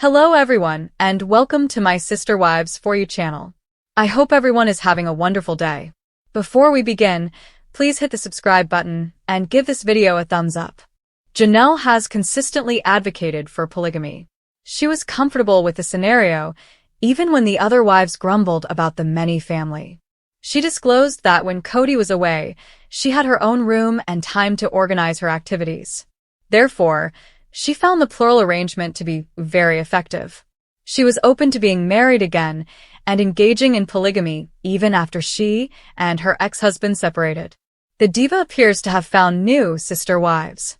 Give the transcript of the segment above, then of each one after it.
Hello everyone, and welcome to my Sister Wives For You channel. I hope everyone is having a wonderful day. Before we begin, please hit the subscribe button and give this video a thumbs up. Janelle has consistently advocated for polygamy. She was comfortable with the scenario, even when the other wives grumbled about the many family. She disclosed that when Cody was away, she had her own room and time to organize her activities. Therefore, she found the plural arrangement to be very effective. She was open to being married again and engaging in polygamy even after she and her ex-husband separated. The diva appears to have found new sister wives.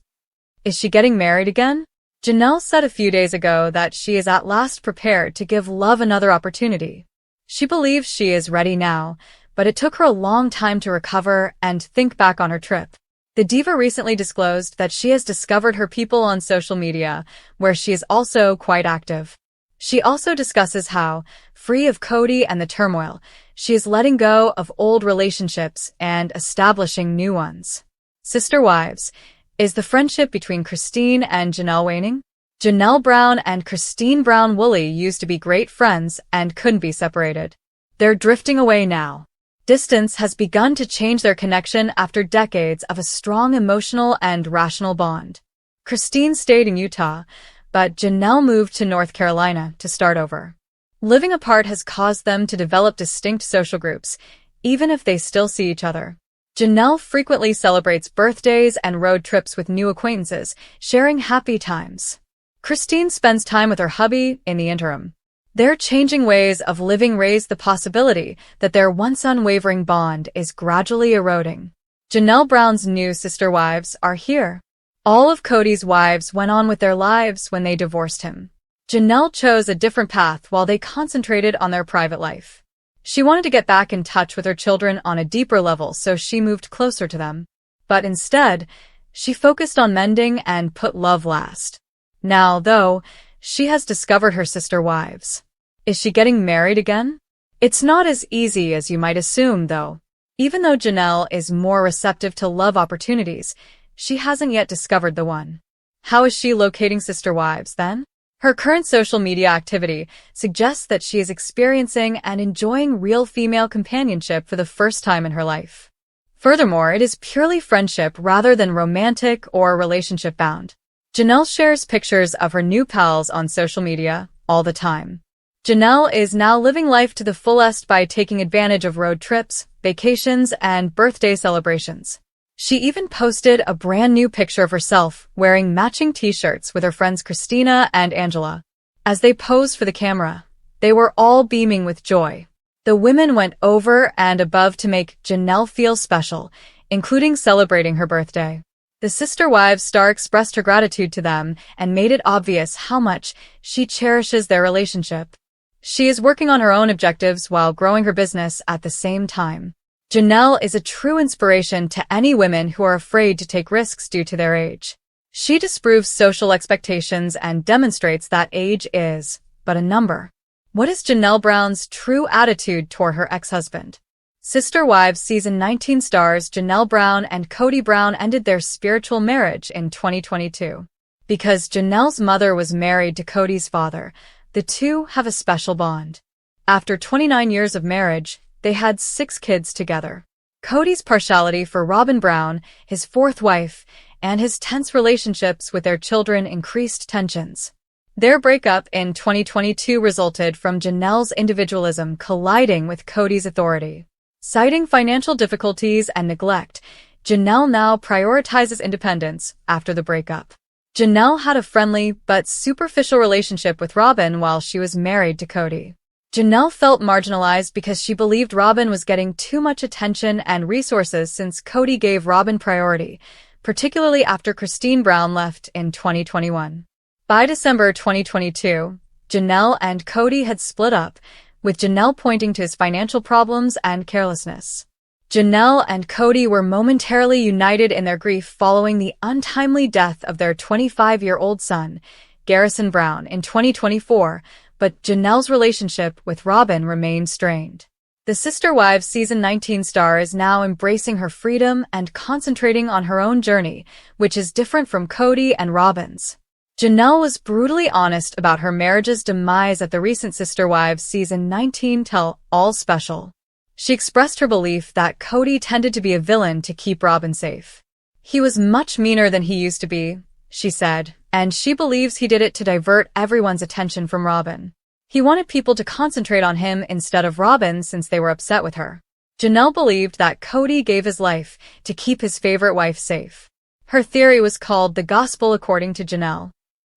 Is she getting married again? Janelle said a few days ago that she is at last prepared to give love another opportunity. She believes she is ready now, but it took her a long time to recover and think back on her trip. The diva recently disclosed that she has discovered her people on social media, where she is also quite active. She also discusses how, free of Cody and the turmoil, she is letting go of old relationships and establishing new ones. Sister Wives, is the friendship between Christine and Janelle waning? Janelle Brown and Christine Brown-Woolley used to be great friends and couldn't be separated. They're drifting away now. Distance has begun to change their connection after decades of a strong emotional and rational bond. Christine stayed in Utah, but Janelle moved to North Carolina to start over. Living apart has caused them to develop distinct social groups, even if they still see each other. Janelle frequently celebrates birthdays and road trips with new acquaintances, sharing happy times. Christine spends time with her hubby in the interim. Their changing ways of living raise the possibility that their once unwavering bond is gradually eroding. Janelle Brown's new sister wives are here. All of Cody's wives went on with their lives when they divorced him. Janelle chose a different path while they concentrated on their private life. She wanted to get back in touch with her children on a deeper level, so she moved closer to them. But instead, she focused on mending and put love last. Now, though, she has discovered her sister wives. Is she getting married again? It's not as easy as you might assume, though. Even though Janelle is more receptive to love opportunities, she hasn't yet discovered the one. How is she locating sister wives, then? Her current social media activity suggests that she is experiencing and enjoying real female companionship for the first time in her life. Furthermore, it is purely friendship rather than romantic or relationship-bound. Janelle shares pictures of her new pals on social media all the time. Janelle is now living life to the fullest by taking advantage of road trips, vacations, and birthday celebrations. She even posted a brand new picture of herself wearing matching t-shirts with her friends Christina and Angela. As they posed for the camera, they were all beaming with joy. The women went over and above to make Janelle feel special, including celebrating her birthday. The Sister Wives star expressed her gratitude to them and made it obvious how much she cherishes their relationship. She is working on her own objectives while growing her business at the same time. Janelle is a true inspiration to any women who are afraid to take risks due to their age. She disproves social expectations and demonstrates that age is but a number. What is Janelle Brown's true attitude toward her ex-husband? Sister Wives Season 19 stars Janelle Brown and Cody Brown ended their spiritual marriage in 2022. Because Janelle's mother was married to Cody's father, the two have a special bond. After 29 years of marriage, they had 6 kids together. Cody's partiality for Robin Brown, his fourth wife, and his tense relationships with their children increased tensions. Their breakup in 2022 resulted from Janelle's individualism colliding with Cody's authority. Citing financial difficulties and neglect, Janelle now prioritizes independence after the breakup. Janelle had a friendly but superficial relationship with Robin while she was married to Cody. Janelle felt marginalized because she believed Robin was getting too much attention and resources since Cody gave Robin priority, particularly after Christine Brown left in 2021. By December 2022, Janelle and Cody had split up, with Janelle pointing to his financial problems and carelessness. Janelle and Cody were momentarily united in their grief following the untimely death of their 25-year-old son, Garrison Brown, in 2024, but Janelle's relationship with Robin remained strained. The Sister Wives Season 19 star is now embracing her freedom and concentrating on her own journey, which is different from Cody and Robin's. Janelle was brutally honest about her marriage's demise at the recent Sister Wives Season 19 Tell-All special. She expressed her belief that Cody tended to be a villain to keep Robin safe. "He was much meaner than he used to be," she said, and she believes he did it to divert everyone's attention from Robin. He wanted people to concentrate on him instead of Robin since they were upset with her. Janelle believed that Cody gave his life to keep his favorite wife safe. Her theory was called the Gospel according to Janelle.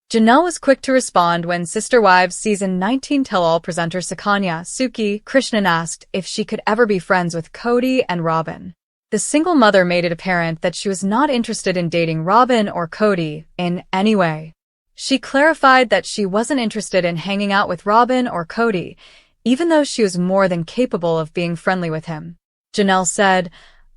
Janelle was quick to respond when Sister Wives Season 19 Tell-All presenter Sukanya Suki Krishnan asked if she could ever be friends with Cody and Robin. The single mother made it apparent that she was not interested in dating Robin or Cody in any way. She clarified that she wasn't interested in hanging out with Robin or Cody, even though she was more than capable of being friendly with him. Janelle said,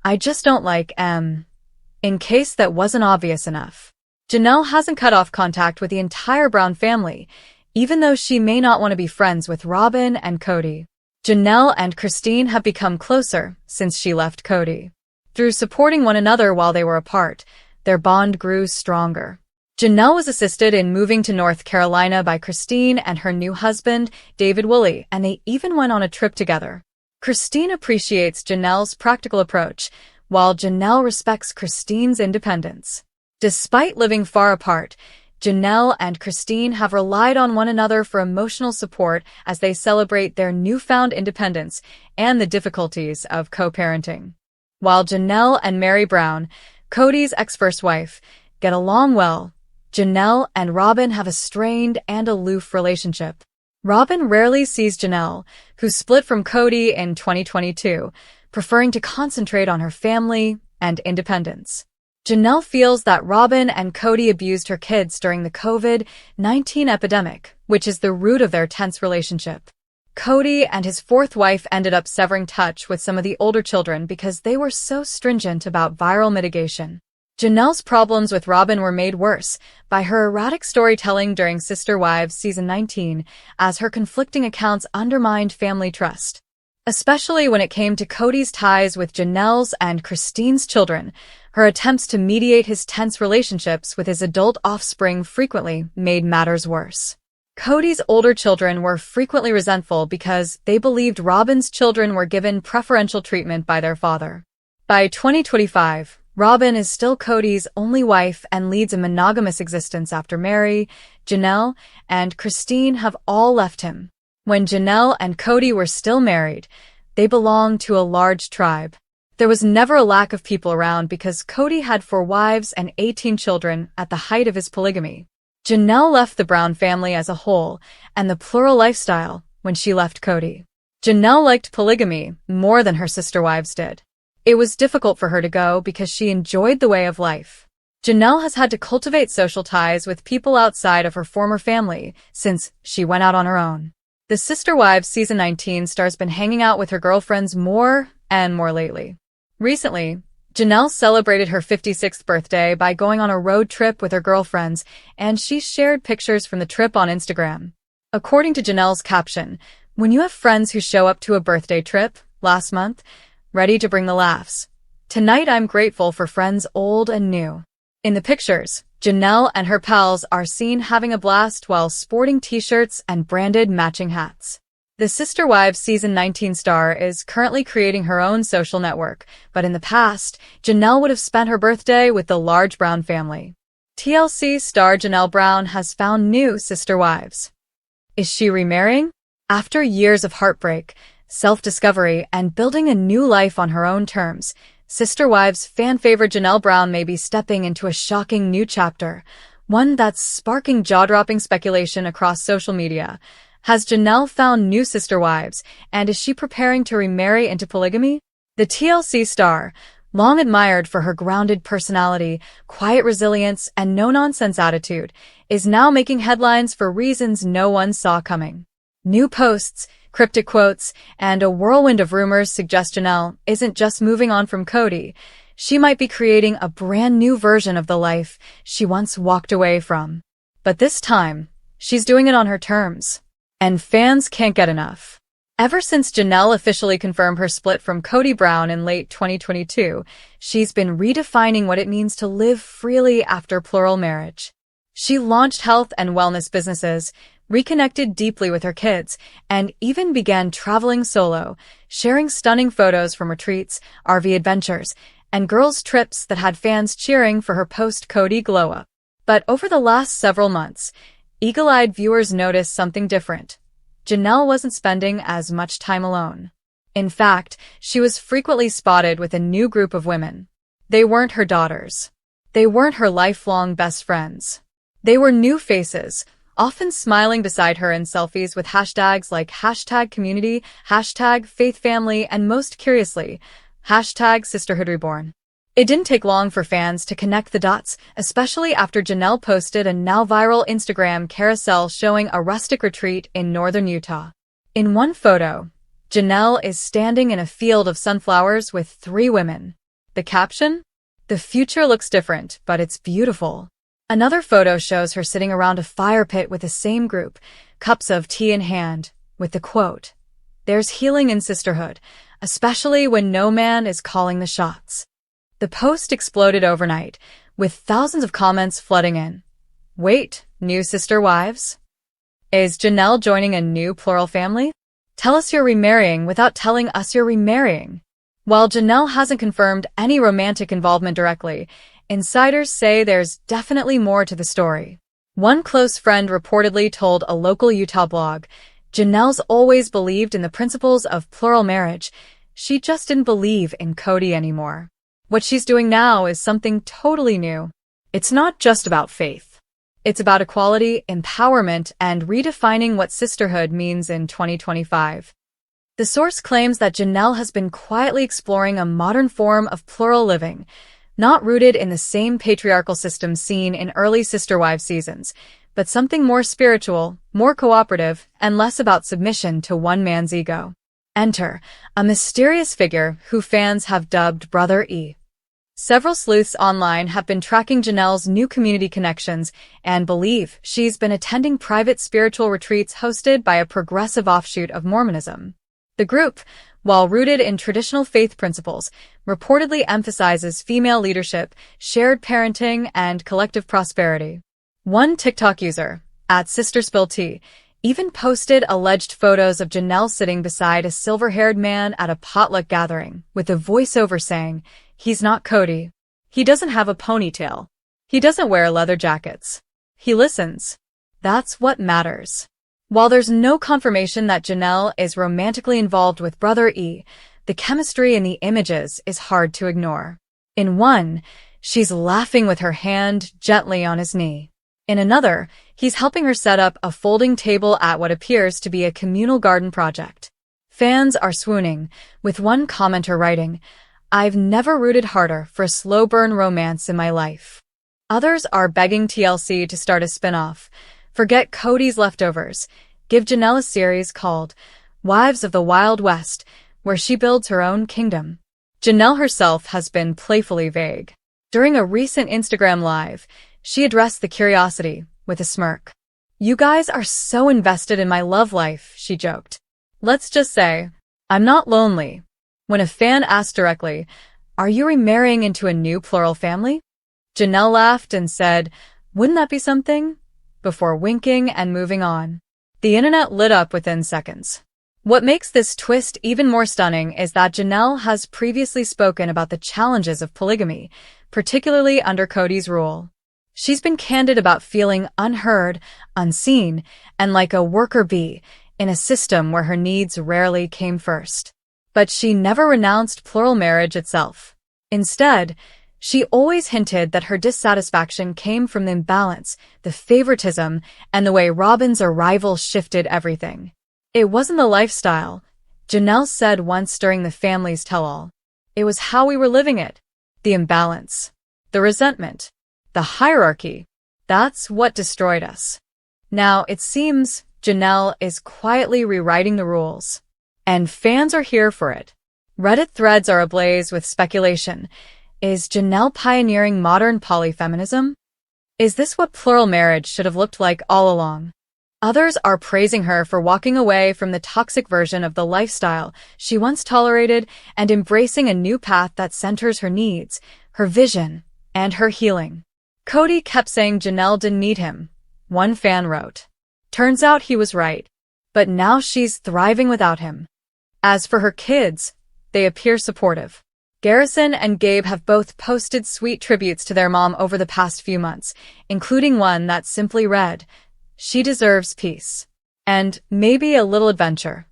"I just don't like in case that wasn't obvious enough." Janelle hasn't cut off contact with the entire Brown family, even though she may not want to be friends with Robin and Cody. Janelle and Christine have become closer since she left Cody. Through supporting one another while they were apart, their bond grew stronger. Janelle was assisted in moving to North Carolina by Christine and her new husband, David Woolley, and they even went on a trip together. Christine appreciates Janelle's practical approach, while Janelle respects Christine's independence. Despite living far apart, Janelle and Christine have relied on one another for emotional support as they celebrate their newfound independence and the difficulties of co-parenting. While Janelle and Mary Brown, Cody's ex-first wife, get along well, Janelle and Robin have a strained and aloof relationship. Robin rarely sees Janelle, who split from Cody in 2022, preferring to concentrate on her family and independence. Janelle feels that Robin and Cody abused her kids during the COVID-19 epidemic, which is the root of their tense relationship. Cody and his fourth wife ended up severing touch with some of the older children because they were so stringent about viral mitigation. Janelle's problems with Robin were made worse by her erratic storytelling during Sister Wives Season 19, as her conflicting accounts undermined family trust. Especially when it came to Cody's ties with Janelle's and Christine's children, her attempts to mediate his tense relationships with his adult offspring frequently made matters worse. Cody's older children were frequently resentful because they believed Robin's children were given preferential treatment by their father. By 2025, Robin is still Cody's only wife and leads a monogamous existence after Mary, Janelle, and Christine have all left him. When Janelle and Cody were still married, they belonged to a large tribe. There was never a lack of people around because Cody had 4 wives and 18 children at the height of his polygamy. Janelle left the Brown family as a whole and the plural lifestyle when she left Cody. Janelle liked polygamy more than her sister wives did. It was difficult for her to go because she enjoyed the way of life. Janelle has had to cultivate social ties with people outside of her former family since she went out on her own. The Sister Wives Season 19 star's been hanging out with her girlfriends more and more lately. Recently, Janelle celebrated her 56th birthday by going on a road trip with her girlfriends, and she shared pictures from the trip on Instagram. According to Janelle's caption, "When you have friends who show up to a birthday trip, last month, ready to bring the laughs. Tonight I'm grateful for friends old and new." In the pictures, Janelle and her pals are seen having a blast while sporting t-shirts and branded matching hats. The Sister Wives Season 19 star is currently creating her own social network, but in the past, Janelle would have spent her birthday with the large Brown family. TLC star Janelle Brown has found new sister wives. Is she remarrying? After years of heartbreak, self-discovery, and building a new life on her own terms, Sister Wives fan favorite Janelle Brown may be stepping into a shocking new chapter, one that's sparking jaw-dropping speculation across social media. Has Janelle found new sister wives, and is she preparing to remarry into polygamy? The TLC star, long admired for her grounded personality, quiet resilience, and no-nonsense attitude, is now making headlines for reasons no one saw coming. New posts, cryptic quotes, and a whirlwind of rumors suggest Janelle isn't just moving on from Cody. She might be creating a brand new version of the life she once walked away from. But this time, she's doing it on her terms. And fans can't get enough. Ever since Janelle officially confirmed her split from Cody Brown in late 2022, she's been redefining what it means to live freely after plural marriage. She launched health and wellness businesses, reconnected deeply with her kids, and even began traveling solo, sharing stunning photos from retreats, RV adventures, and girls' trips that had fans cheering for her post-Cody glow-up. But over the last several months, eagle-eyed viewers noticed something different. Janelle wasn't spending as much time alone. In fact, she was frequently spotted with a new group of women. They weren't her daughters. They weren't her lifelong best friends. They were new faces, often smiling beside her in selfies with hashtags like #community, #faithfamily, and most curiously, #sisterhoodreborn. It didn't take long for fans to connect the dots, especially after Janelle posted a now-viral Instagram carousel showing a rustic retreat in northern Utah. In one photo, Janelle is standing in a field of sunflowers with 3 women. The caption? "The future looks different, but it's beautiful." Another photo shows her sitting around a fire pit with the same group, cups of tea in hand, with the quote, "There's healing in sisterhood, especially when no man is calling the shots." The post exploded overnight, with thousands of comments flooding in. Wait, new sister wives? Is Janelle joining a new plural family? Tell us you're remarrying without telling us you're remarrying. While Janelle hasn't confirmed any romantic involvement directly, insiders say there's definitely more to the story. One close friend reportedly told a local Utah blog, "Janelle's always believed in the principles of plural marriage. She just didn't believe in Cody anymore. What she's doing now is something totally new. It's not just about faith. It's about equality, empowerment, and redefining what sisterhood means in 2025. The source claims that Janelle has been quietly exploring a modern form of plural living, not rooted in the same patriarchal system seen in early Sister Wives seasons, but something more spiritual, more cooperative, and less about submission to one man's ego. Enter a mysterious figure who fans have dubbed Brother E. Several sleuths online have been tracking Janelle's new community connections and believe she's been attending private spiritual retreats hosted by a progressive offshoot of Mormonism. The group, while rooted in traditional faith principles, reportedly emphasizes female leadership, shared parenting, and collective prosperity. One TikTok user, @SisterSpillTea, even posted alleged photos of Janelle sitting beside a silver-haired man at a potluck gathering, with a voiceover saying, "He's not Cody. He doesn't have a ponytail. He doesn't wear leather jackets. He listens. That's what matters." While there's no confirmation that Janelle is romantically involved with Brother E, the chemistry in the images is hard to ignore. In one, she's laughing with her hand gently on his knee. In another, he's helping her set up a folding table at what appears to be a communal garden project. Fans are swooning, with one commenter writing, "I've never rooted harder for a slow-burn romance in my life." Others are begging TLC to start a spin-off. Forget Cody's leftovers. Give Janelle a series called Wives of the Wild West, where she builds her own kingdom. Janelle herself has been playfully vague. During a recent Instagram Live, she addressed the curiosity with a smirk. "You guys are so invested in my love life," she joked. "Let's just say, I'm not lonely." When a fan asked directly, "Are you remarrying into a new plural family?" Janelle laughed and said, "Wouldn't that be something?" before winking and moving on. The internet lit up within seconds. What makes this twist even more stunning is that Janelle has previously spoken about the challenges of polygamy, particularly under Cody's rule. She's been candid about feeling unheard, unseen, and like a worker bee in a system where her needs rarely came first. But she never renounced plural marriage itself. Instead, she always hinted that her dissatisfaction came from the imbalance, the favoritism, and the way Robin's arrival shifted everything. "It wasn't the lifestyle," Janelle said once during the family's tell-all. "It was how we were living it. The imbalance. The resentment. The hierarchy. That's what destroyed us." Now, it seems Janelle is quietly rewriting the rules. And fans are here for it. Reddit threads are ablaze with speculation. Is Janelle pioneering modern polyfeminism? Is this what plural marriage should have looked like all along? Others are praising her for walking away from the toxic version of the lifestyle she once tolerated and embracing a new path that centers her needs, her vision, and her healing. Cody kept saying Janelle didn't need him. One fan wrote. Turns out he was right. But now she's thriving without him. As for her kids, they appear supportive. Garrison and Gabe have both posted sweet tributes to their mom over the past few months, including one that simply read, "She deserves peace. And maybe a little adventure."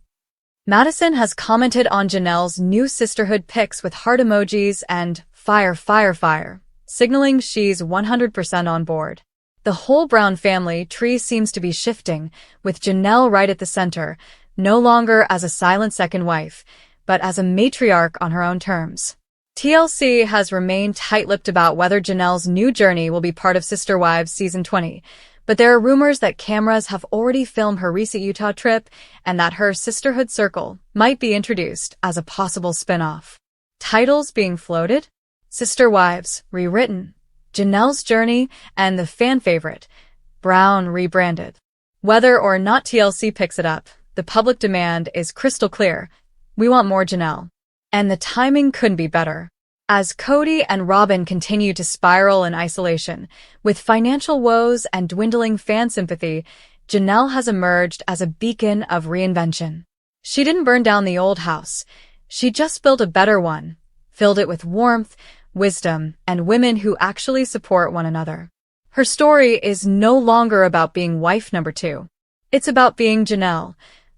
Madison has commented on Janelle's new sisterhood pics with heart emojis and fire, fire, fire, signaling she's 100% on board. The whole Brown family tree seems to be shifting, with Janelle right at the center, no longer as a silent second wife, but as a matriarch on her own terms. TLC has remained tight-lipped about whether Janelle's new journey will be part of Sister Wives Season 20, but there are rumors that cameras have already filmed her recent Utah trip and that her sisterhood circle might be introduced as a possible spin-off. Titles being floated? Sister Wives, rewritten. Janelle's journey, and the fan favorite, Brown rebranded. Whether or not TLC picks it up, the public demand is crystal clear. We want more Janelle. And the timing couldn't be better. As Cody and Robin continue to spiral in isolation, with financial woes and dwindling fan sympathy, Janelle has emerged as a beacon of reinvention. She didn't burn down the old house. She just built a better one, filled it with warmth, wisdom, and women who actually support one another. Her story is no longer about being wife number 2. It's about being Janelle,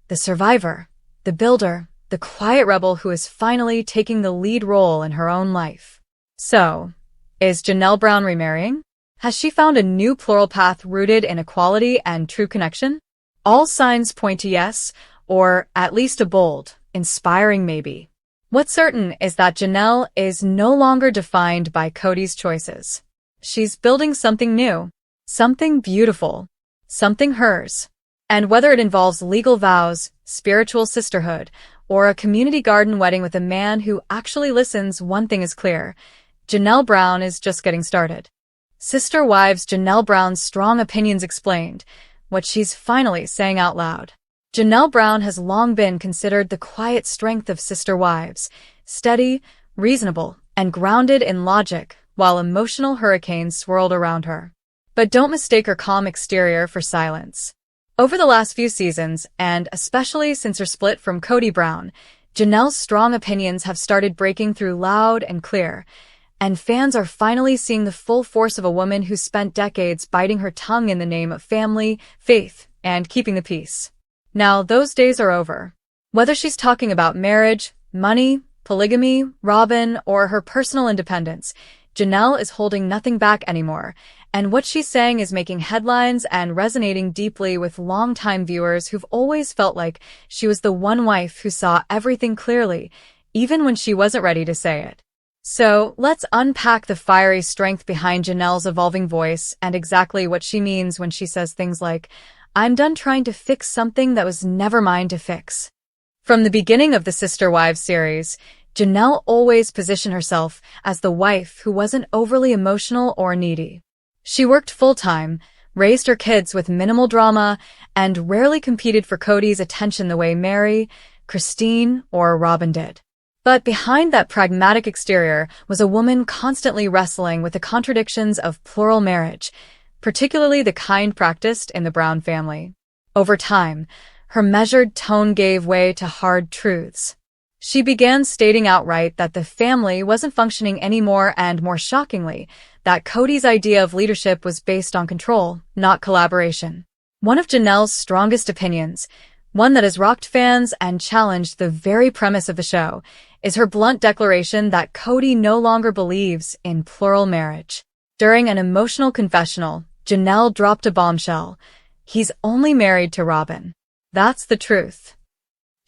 the survivor, the builder, the quiet rebel who is finally taking the lead role in her own life. So, is Janelle Brown remarrying? Has she found a new plural path rooted in equality and true connection? All signs point to yes, or at least a bold, inspiring maybe. What's certain is that Janelle is no longer defined by Cody's choices. She's building something new, something beautiful, something hers. And whether it involves legal vows, spiritual sisterhood, or a community garden wedding with a man who actually listens, one thing is clear. Janelle Brown is just getting started. Sister Wives Janelle Brown's strong opinions explained, what she's finally saying out loud. Janelle Brown has long been considered the quiet strength of Sister Wives, steady, reasonable, and grounded in logic, while emotional hurricanes swirled around her. But don't mistake her calm exterior for silence. Over the last few seasons, and especially since her split from Cody Brown, Janelle's strong opinions have started breaking through loud and clear, and fans are finally seeing the full force of a woman who spent decades biting her tongue in the name of family, faith, and keeping the peace. Now, those days are over. Whether she's talking about marriage, money, polygamy, Robin, or her personal independence, Janelle is holding nothing back anymore, and what she's saying is making headlines and resonating deeply with longtime viewers who've always felt like she was the one wife who saw everything clearly, even when she wasn't ready to say it. So, let's unpack the fiery strength behind Janelle's evolving voice and exactly what she means when she says things like, "I'm done trying to fix something that was never mine to fix." From the beginning of the Sister Wives series, Janelle always positioned herself as the wife who wasn't overly emotional or needy. She worked full-time, raised her kids with minimal drama, and rarely competed for Cody's attention the way Mary, Christine, or Robin did. But behind that pragmatic exterior was a woman constantly wrestling with the contradictions of plural marriage, particularly the kind practiced in the Brown family. Over time, her measured tone gave way to hard truths. She began stating outright that the family wasn't functioning anymore and, more shockingly, that Cody's idea of leadership was based on control, not collaboration. One of Janelle's strongest opinions, one that has rocked fans and challenged the very premise of the show, is her blunt declaration that Cody no longer believes in plural marriage. During an emotional confessional, Janelle dropped a bombshell. He's only married to Robin. That's the truth.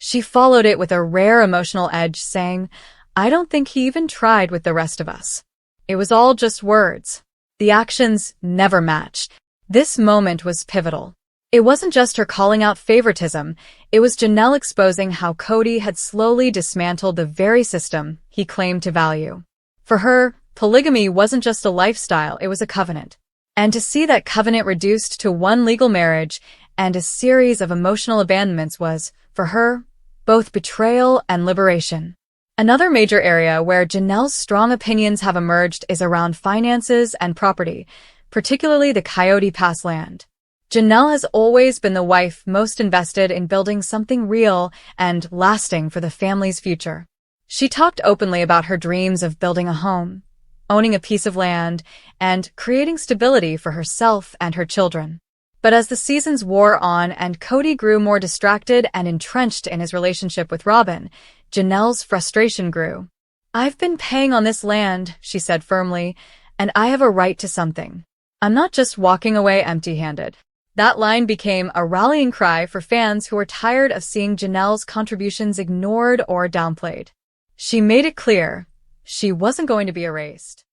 She followed it with a rare emotional edge, saying, "I don't think he even tried with the rest of us. It was all just words." The actions never matched. This moment was pivotal. It wasn't just her calling out favoritism, it was Janelle exposing how Cody had slowly dismantled the very system he claimed to value. For her, polygamy wasn't just a lifestyle, it was a covenant. And to see that covenant reduced to one legal marriage and a series of emotional abandonments was, for her, both betrayal and liberation. Another major area where Janelle's strong opinions have emerged is around finances and property, particularly the Coyote Pass land. Janelle has always been the wife most invested in building something real and lasting for the family's future. She talked openly about her dreams of building a home, owning a piece of land, and creating stability for herself and her children. But as the seasons wore on and Cody grew more distracted and entrenched in his relationship with Robin, Janelle's frustration grew. "I've been paying on this land," she said firmly, "and I have a right to something. I'm not just walking away empty-handed." That line became a rallying cry for fans who were tired of seeing Janelle's contributions ignored or downplayed. She made it clear she wasn't going to be erased.